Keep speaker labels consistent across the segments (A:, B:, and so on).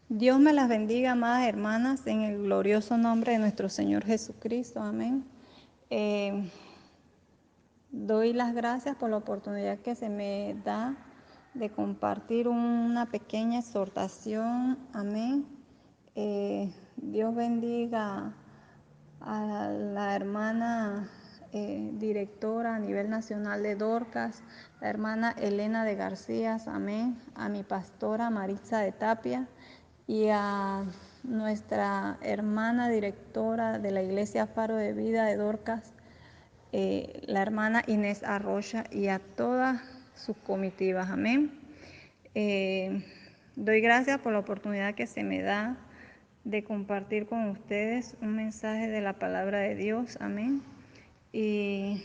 A: Dios me las bendiga, amadas hermanas, en el glorioso nombre de nuestro Señor Jesucristo. Amén. Doy las gracias por la oportunidad que se me da de compartir una pequeña exhortación. Amén. Dios bendiga a la hermana directora a nivel nacional de Dorcas, la hermana Elena de García, amén, a mi pastora Maritza de Tapia y a nuestra hermana directora de la Iglesia Faro de Vida de Dorcas, la hermana Inés Arrocha, y a todas sus comitivas, amén. Doy gracias por la oportunidad que se me da de compartir con ustedes un mensaje de la palabra de Dios, amén, y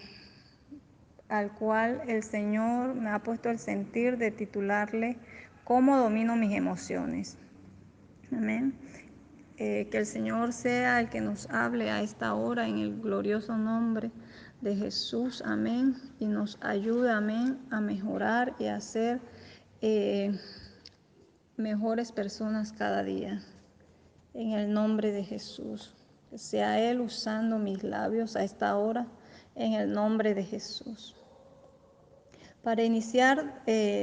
A: al cual el Señor me ha puesto el sentir de titularle ¿Cómo domino mis emociones? Amén. Que el Señor sea el que nos hable a esta hora en el glorioso nombre de Jesús, amén, y nos ayude, amén, a mejorar y a ser mejores personas cada día. En el nombre de Jesús, que sea Él usando mis labios a esta hora, en el nombre de Jesús. Para iniciar,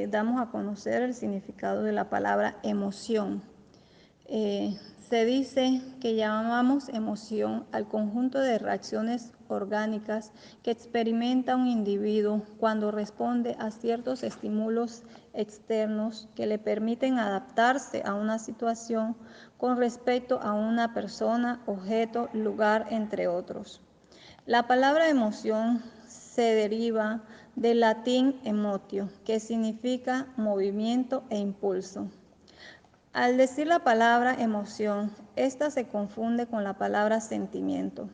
A: damos a conocer el significado de la palabra emoción. Se dice que llamamos emoción al conjunto de reacciones orgánicas que experimenta un individuo cuando responde a ciertos estímulos externos que le permiten adaptarse a una situación con respecto a una persona, objeto, lugar, entre otros. La palabra emoción se deriva del latín emotio, que significa movimiento e impulso. Al decir la palabra emoción, esta se confunde con la palabra sentimiento.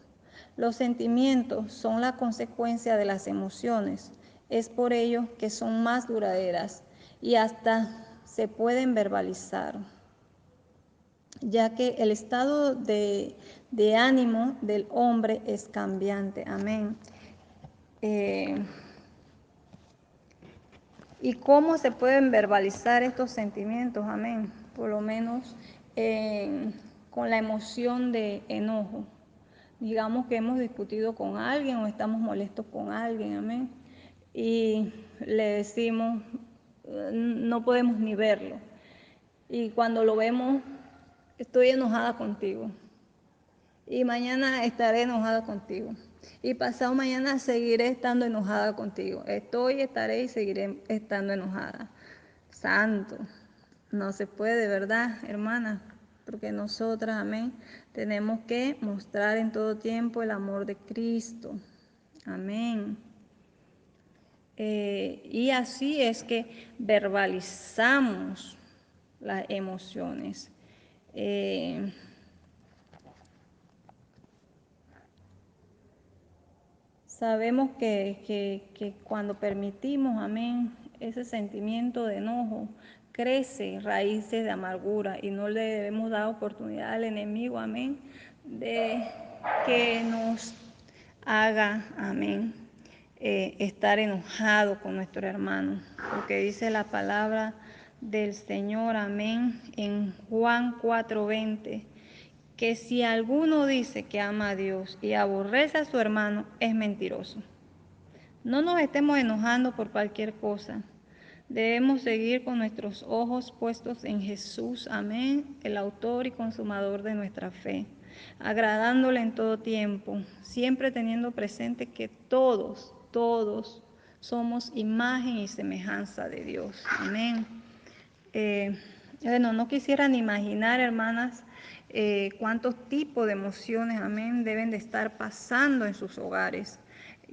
A: Los sentimientos son la consecuencia de las emociones, es por ello que son más duraderas y hasta se pueden verbalizar, ya que el estado de ánimo del hombre es cambiante. Amén. ¿Y cómo se pueden verbalizar estos sentimientos? Amén. Por lo menos con la emoción de enojo. Digamos que hemos discutido con alguien o estamos molestos con alguien, amén. Y le decimos, no podemos ni verlo. Y cuando lo vemos, estoy enojada contigo. Y mañana estaré enojada contigo. Y pasado mañana seguiré estando enojada contigo. Estaré y seguiré estando enojada. Santo, no se puede, ¿verdad, hermana? Porque nosotras, amén, tenemos que mostrar en todo tiempo el amor de Cristo. Amén. Y así es que verbalizamos las emociones. Sabemos que cuando permitimos, amén, ese sentimiento de enojo, crece raíces de amargura y no le debemos dar oportunidad al enemigo, amén, de que nos haga, amén, estar enojado con nuestro hermano, porque dice la palabra del Señor, amén, en Juan 4:20, que si alguno dice que ama a Dios y aborrece a su hermano, es mentiroso. No nos estemos enojando por cualquier cosa. Debemos seguir con nuestros ojos puestos en Jesús, amén, el autor y consumador de nuestra fe, agradándole en todo tiempo, siempre teniendo presente que todos somos imagen y semejanza de Dios, amén. Bueno, no quisiera ni imaginar, hermanas, cuántos tipos de emociones, amén, deben de estar pasando en sus hogares,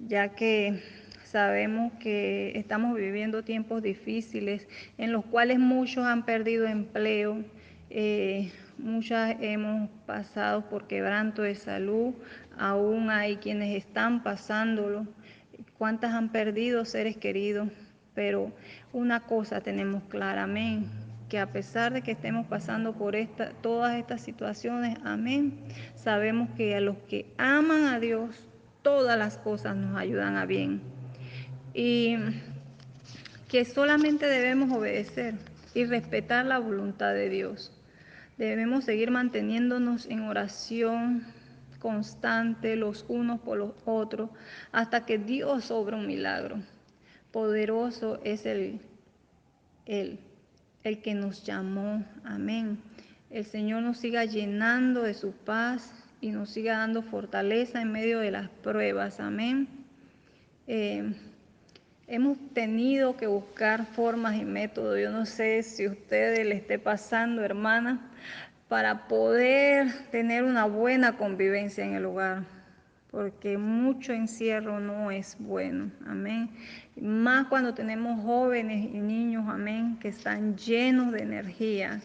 A: ya que sabemos que estamos viviendo tiempos difíciles en los cuales muchos han perdido empleo, muchas hemos pasado por quebranto de salud, aún hay quienes están pasándolo, cuántas han perdido seres queridos, pero una cosa tenemos clara, amén, que a pesar de que estemos pasando por todas estas situaciones, amén, sabemos que a los que aman a Dios, todas las cosas nos ayudan a bien. Y que solamente debemos obedecer y respetar la voluntad de Dios. Debemos seguir manteniéndonos en oración constante los unos por los otros hasta que Dios obra un milagro. Poderoso es el, el que nos llamó. Amén. El Señor nos siga llenando de su paz y nos siga dando fortaleza en medio de las pruebas. Amén. Hemos tenido que buscar formas y métodos. Yo no sé si a ustedes le esté pasando, hermana, para poder tener una buena convivencia en el hogar, porque mucho encierro no es bueno. Amén. Más cuando tenemos jóvenes y niños, amén, que están llenos de energía.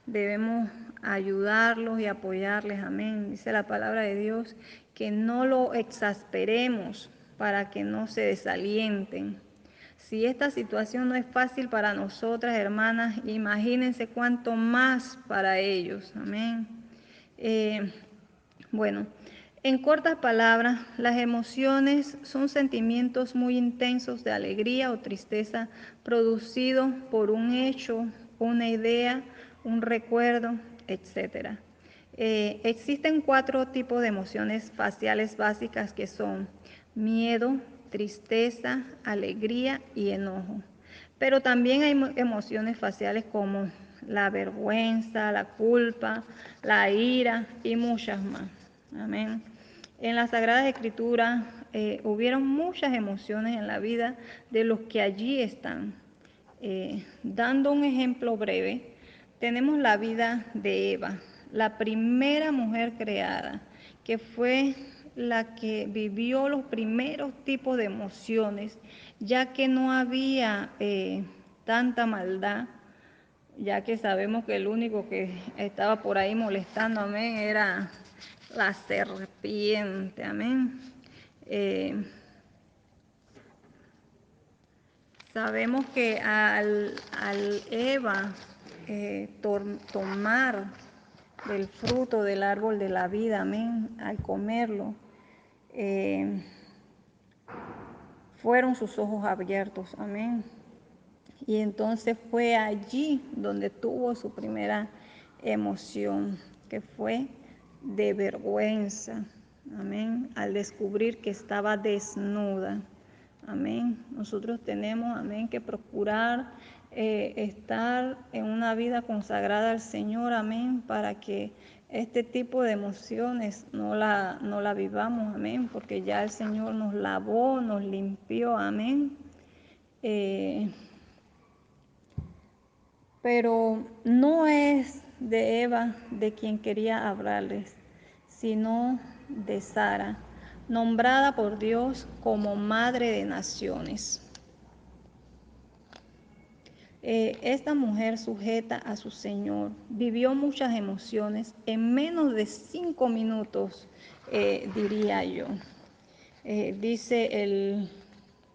A: Debemos ayudarlos y apoyarles, amén. Dice la palabra de Dios que no lo exasperemos para que no se desalienten. Si esta situación no es fácil para nosotras, hermanas, imagínense cuánto más para ellos. Amén. Bueno, en cortas palabras, las emociones son sentimientos muy intensos de alegría o tristeza producidos por un hecho, una idea, un recuerdo, etc. Existen 4 tipos de emociones faciales básicas que son miedo, tristeza, alegría y enojo. Pero también hay emociones faciales como la vergüenza, la culpa, la ira y muchas más. Amén. En las Sagradas Escrituras hubieron muchas emociones en la vida de los que allí están. Dando un ejemplo breve, tenemos la vida de Eva, la primera mujer creada, que fue la que vivió los primeros tipos de emociones, ya que no había tanta maldad, ya que sabemos que el único que estaba por ahí molestando, amén, era la serpiente, amén. Sabemos que al Eva tomar del fruto del árbol de la vida, amén, al comerlo, fueron sus ojos abiertos, amén. Y entonces fue allí donde tuvo su primera emoción, que fue de vergüenza, amén, al descubrir que estaba desnuda, amén. Nosotros tenemos, amén, que procurar estar en una vida consagrada al Señor, amén, para que este tipo de emociones no la vivamos, amén, porque ya el Señor nos lavó, nos limpió, amén. Pero no es de Eva de quien quería hablarles, sino de Sara, nombrada por Dios como madre de naciones. Esta mujer sujeta a su Señor vivió muchas emociones en menos de 5 minutos, diría yo. Dice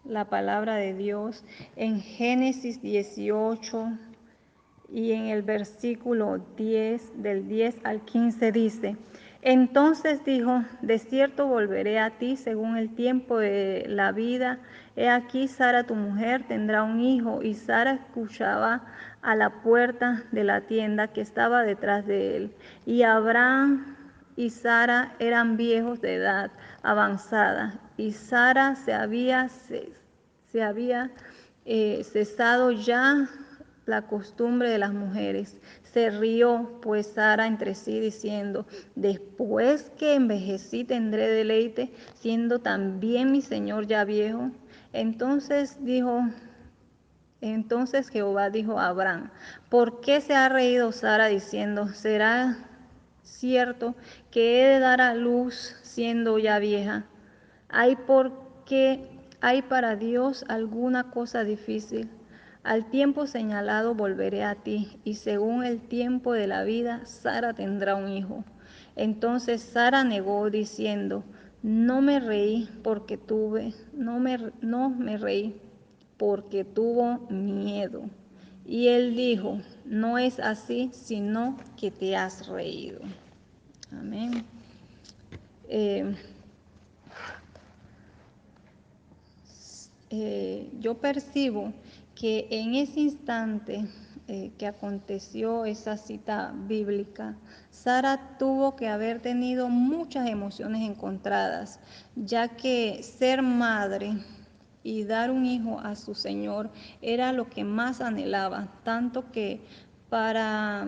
A: la palabra de Dios en Génesis 18, y en el versículo 10, del 10 al 15 dice, entonces dijo, de cierto volveré a ti según el tiempo de la vida. He aquí Sara tu mujer tendrá un hijo. Y Sara escuchaba a la puerta de la tienda que estaba detrás de él. Y Abraham y Sara eran viejos de edad avanzada. Y Sara se había cesado ya la costumbre de las mujeres. Se rió pues Sara entre sí diciendo, después que envejecí tendré deleite, siendo también mi señor ya viejo. Entonces Jehová dijo a Abraham, ¿por qué se ha reído Sara diciendo, será cierto que he de dar a luz siendo ya vieja? ¿Hay para Dios alguna cosa difícil? Al tiempo señalado volveré a ti, y según el tiempo de la vida, Sara tendrá un hijo. Entonces Sara negó diciendo, no me reí porque tuvo miedo. Y él dijo, no es así, sino que te has reído. Amén. Yo percibo que en ese instante que aconteció esa cita bíblica, Sara tuvo que haber tenido muchas emociones encontradas, ya que ser madre y dar un hijo a su Señor era lo que más anhelaba, tanto que para,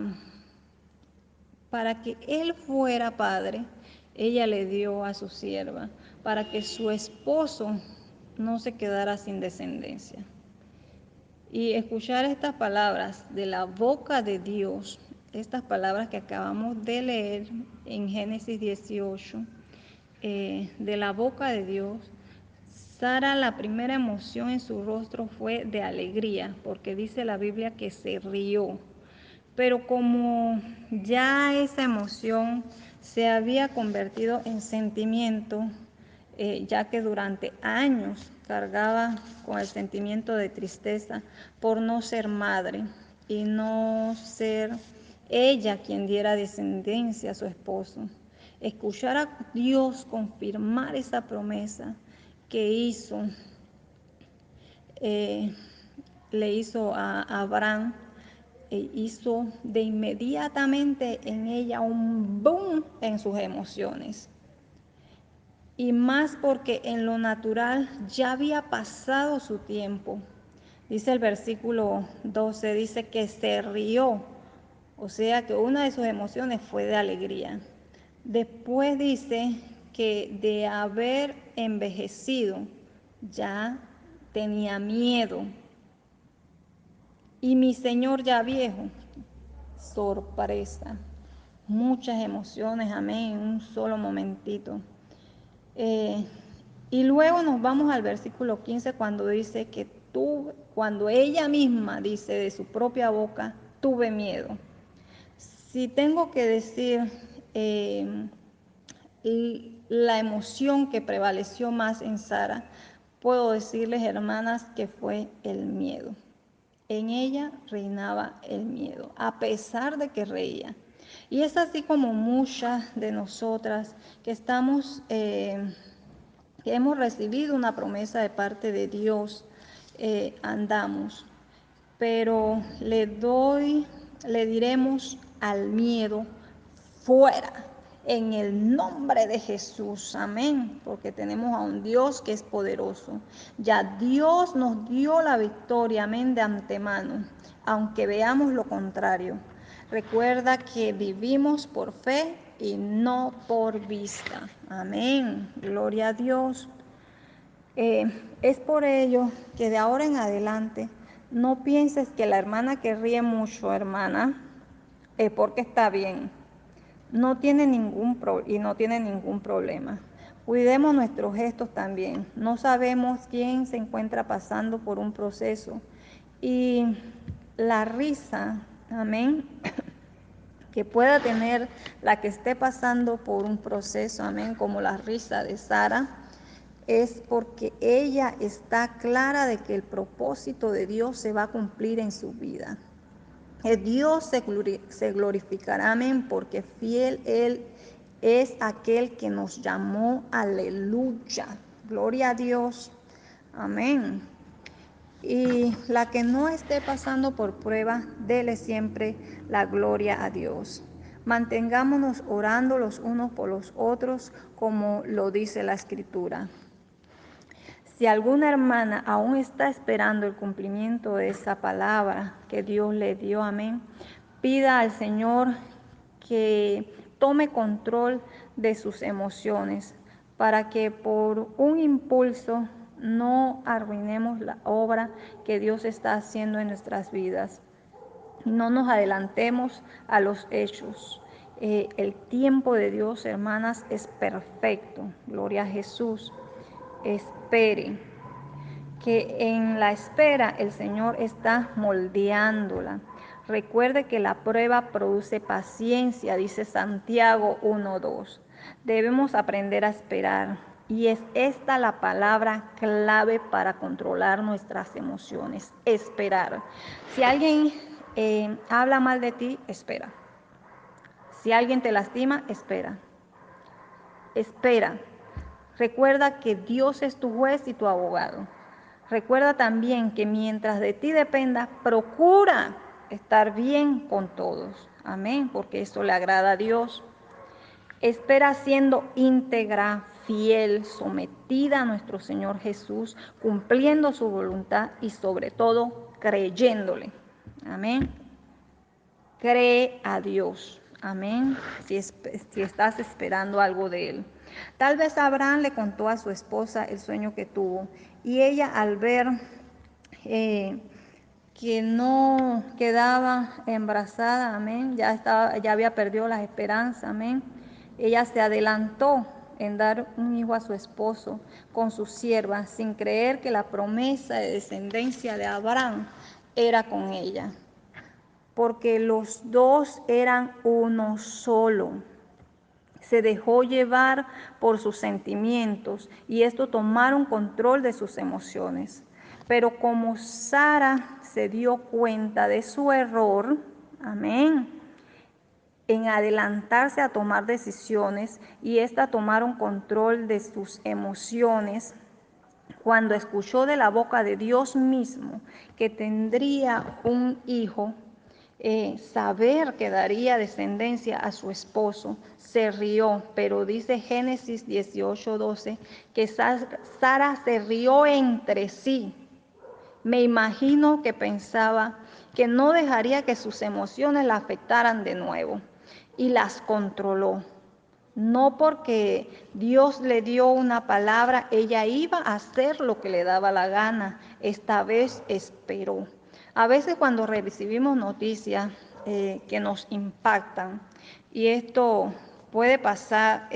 A: para que él fuera padre, ella le dio a su sierva, para que su esposo no se quedara sin descendencia. Y escuchar estas palabras de la boca de Dios, estas palabras que acabamos de leer en Génesis 18, de la boca de Dios, Sara, la primera emoción en su rostro fue de alegría, porque dice la Biblia que se rió. Pero como ya esa emoción se había convertido en sentimiento, ya que durante años cargaba con el sentimiento de tristeza por no ser madre y no ser ella quien diera descendencia a su esposo. Escuchar a Dios confirmar esa promesa que eh, le hizo a Abraham, hizo de inmediatamente en ella un boom en sus emociones. Y más porque en lo natural ya había pasado su tiempo. Dice el versículo 12, dice que se rió, o sea que una de sus emociones fue de alegría. Después dice que de haber envejecido ya tenía miedo. Y mi Señor ya viejo, sorpresa, muchas emociones, amén, en un solo momentito. Y luego nos vamos al versículo 15 cuando dice que cuando ella misma dice de su propia boca, tuve miedo. Si tengo que decir la emoción que prevaleció más en Sara, puedo decirles, hermanas, que fue el miedo. En ella reinaba el miedo, a pesar de que reía. Y es así como muchas de nosotras que que hemos recibido una promesa de parte de Dios, andamos. Pero le diremos al miedo, fuera, en el nombre de Jesús, amén, porque tenemos a un Dios que es poderoso. Ya Dios nos dio la victoria, amén, de antemano, aunque veamos lo contrario. Recuerda que vivimos por fe y no por vista. Amén, gloria a Dios. Es por ello que de ahora en adelante no pienses que la hermana que ríe mucho, hermana, es porque está bien. No tiene y no tiene ningún problema. Cuidemos nuestros gestos también. No sabemos quién se encuentra pasando por un proceso. Y la risa, amén, que pueda tener la que esté pasando por un proceso, amén, como la risa de Sara, es porque ella está clara de que el propósito de Dios se va a cumplir en su vida. Dios se glorificará, amén, porque fiel Él es aquel que nos llamó, aleluya, gloria a Dios, amén. Y la que no esté pasando por prueba, dele siempre la gloria a Dios. Mantengámonos orando los unos por los otros, como lo dice la Escritura. Si alguna hermana aún está esperando el cumplimiento de esa palabra que Dios le dio, amén, pida al Señor que tome control de sus emociones para que por un impulso no arruinemos la obra que Dios está haciendo en nuestras vidas. No nos adelantemos a los hechos. El tiempo de Dios, hermanas, es perfecto. Gloria a Jesús. Espere, que en la espera el Señor está moldeándola. Recuerde que la prueba produce paciencia, dice Santiago 1:2. Debemos aprender a esperar y es esta la palabra clave para controlar nuestras emociones, esperar. Si alguien habla mal de ti, espera. Si alguien te lastima, espera. Espera. Recuerda que Dios es tu juez y tu abogado. Recuerda también que mientras de ti dependa, procura estar bien con todos. Amén, porque eso le agrada a Dios. Espera siendo íntegra, fiel, sometida a nuestro Señor Jesús, cumpliendo su voluntad y sobre todo creyéndole. Amén. Cree a Dios. Amén. Si estás esperando algo de Él. Tal vez Abraham le contó a su esposa el sueño que tuvo y ella al ver que no quedaba embarazada, amén, ya había perdido las esperanzas, amén. Ella se adelantó en dar un hijo a su esposo con su sierva, sin creer que la promesa de descendencia de Abraham era con ella, porque los dos eran uno solo. Se dejó llevar por sus sentimientos y esto tomaron control de sus emociones. Pero como Sara se dio cuenta de su error, amén, en adelantarse a tomar decisiones y esta tomaron control de sus emociones, cuando escuchó de la boca de Dios mismo que tendría un hijo, saber que daría descendencia a su esposo, se rió, pero dice Génesis 18:12 que Sara se rió entre sí. Me imagino que pensaba que no dejaría que sus emociones la afectaran de nuevo y las controló. No porque Dios le dio una palabra, ella iba a hacer lo que le daba la gana. Esta vez esperó. A veces cuando recibimos noticias que nos impactan y esto puede pasar,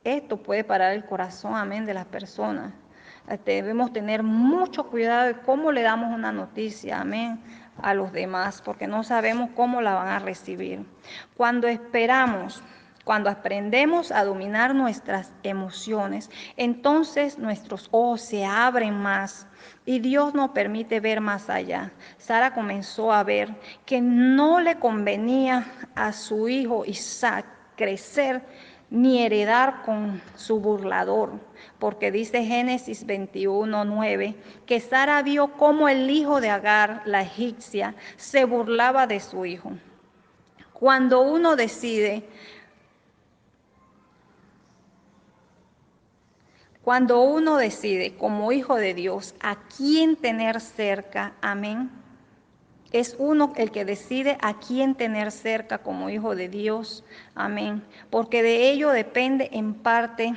A: esto puede parar el corazón, amén, de las personas. Debemos tener mucho cuidado de cómo le damos una noticia, amén, a los demás, porque no sabemos cómo la van a recibir. Cuando esperamos, cuando aprendemos a dominar nuestras emociones, entonces nuestros ojos se abren más y Dios nos permite ver más allá. Sara comenzó a ver que no le convenía a su hijo Isaac crecer ni heredar con su burlador, porque dice Génesis 21:9 que Sara vio cómo el hijo de Agar, la egipcia, se burlaba de su hijo. Cuando uno decide como hijo de Dios a quién tener cerca, amén, es uno el que decide a quién tener cerca como hijo de Dios, amén, porque de ello depende en parte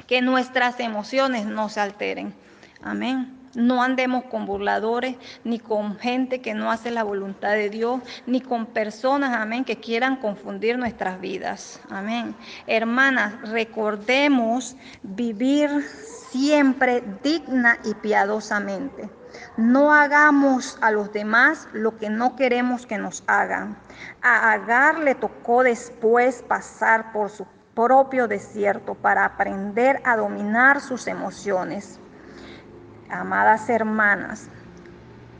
A: que nuestras emociones no se alteren, amén. No andemos con burladores, ni con gente que no hace la voluntad de Dios, ni con personas, amén, que quieran confundir nuestras vidas, amén. Hermanas, recordemos vivir siempre digna y piadosamente. No hagamos a los demás lo que no queremos que nos hagan. A Agar le tocó después pasar por su propio desierto para aprender a dominar sus emociones. Amadas hermanas,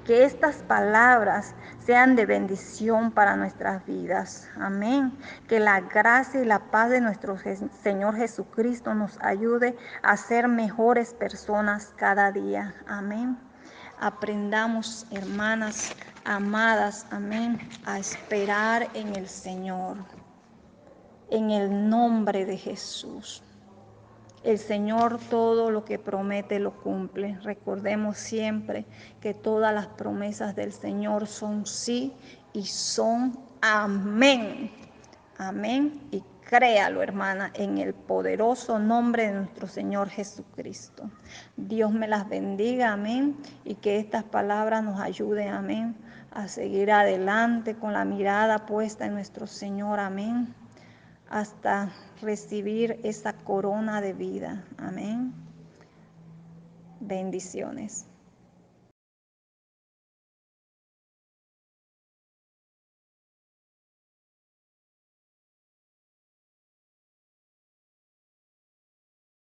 A: que estas palabras sean de bendición para nuestras vidas. Amén. Que la gracia y la paz de nuestro Señor Jesucristo nos ayude a ser mejores personas cada día. Amén. Aprendamos, hermanas amadas, amén, a esperar en el Señor. En el nombre de Jesús. El Señor todo lo que promete lo cumple. Recordemos siempre que todas las promesas del Señor son sí y son amén. Amén. Y créalo, hermana, en el poderoso nombre de nuestro Señor Jesucristo. Dios me las bendiga, amén. Y que estas palabras nos ayuden, amén, a seguir adelante con la mirada puesta en nuestro Señor, amén, hasta recibir esa corona de vida. Amén. Bendiciones.